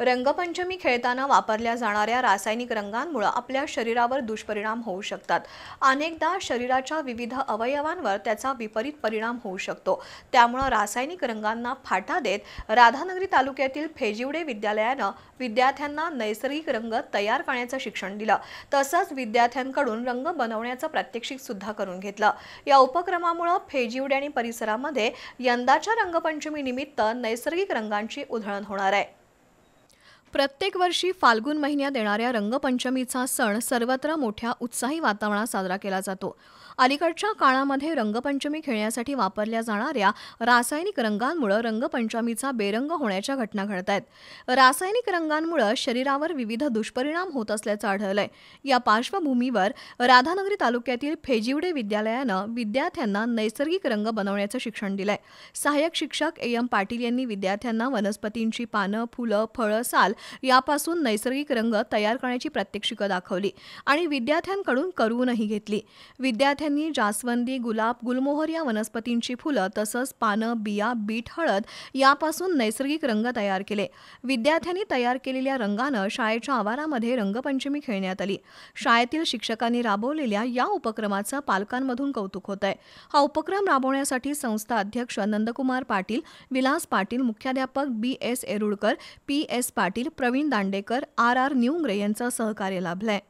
रंगपंचमी खेळताना वापरल्या जाणाऱ्या रासायनिक रंगांमुळे आपल्या शरीरावर दुष्परिणाम होऊ शकतात। अनेकदा शरीराच्या विविध अवयवांवर त्याचा विपरीत परिणाम होऊ शकतो। त्यामुळे रासायनिक रंगांना फाटा देत राधानगरी तालुक्यातील फेजिवडे विद्यालयाने विद्यार्थ्यांना नैसर्गिक रंग तयार करण्याचे शिक्षण दिलं। तसंच विद्यार्थ्यांकडून रंग बनवण्याचं प्रात्यक्षिक सुद्धा करून घेतलं। या उपक्रमामुळे फेजिवडे आणि परिसरामध्ये यंदाच्या रंगपंचमी निमित्त नैसर्गिक रंगांची उधळण होणार आहे। प्रत्येक वर्षी फाल्गुन महिन्यात येणाऱ्या रंगपंचमीचा सण सर्वत्र मोठ्या उत्साही वातावरणात साजरा केला जातो। अलीकडच्या काळामध्ये रंगपंचमी खेळण्यासाठी वापरल्या जाणाऱ्या रासायनिक रंगांमुळे रंगपंचमीचा बेरंग होण्याच्या घटना घडत आहेत। रासायनिक रंगांमुळे शरीरावर विविध दुष्परिणाम होत असल्याचं आढळलंय। या पार्श्वभूमीवर राधानगरी तालुक्यातील फेजिवडे विद्यालयानं विद्यार्थ्यांना नैसर्गिक रंग बनवण्याचं शिक्षण दिलंय। सहाय्यक शिक्षक एम पाटील यांनी विद्यार्थ्यांना वनस्पतींची पानं, फुलं, फळं, साल यापासून नैसर्गिक रंग तयार करण्याची प्रात्यक्षिकं दाखवली आणि विद्यार्थ्यांकडून करूनही घेतली। विद्यार्थ्यांनी जास्वंदी, गुलाब, गुलमोहर या वनस्पतींची फुलं तसंच पानं, बिया, बीट, हळद यापासून नैसर्गिक रंग तयार केले। विद्यार्थ्यांनी तयार केलेल्या रंगानं शाळेच्या आवारामध्ये रंगपंचमी खेळण्यात आली। शाळेतील शिक्षकांनी राबवलेल्या या उपक्रमाचं पालकांमधून कौतुक होतंय। हा उपक्रम राबवण्यासाठी संस्था अध्यक्ष नंदकुमार पाटील, विलास पाटील, मुख्याध्यापक BS एरुडकर, PS Patil, Pravin Dandekar, RR न्यूंगरे यांचं सहकार्य लाभलंय।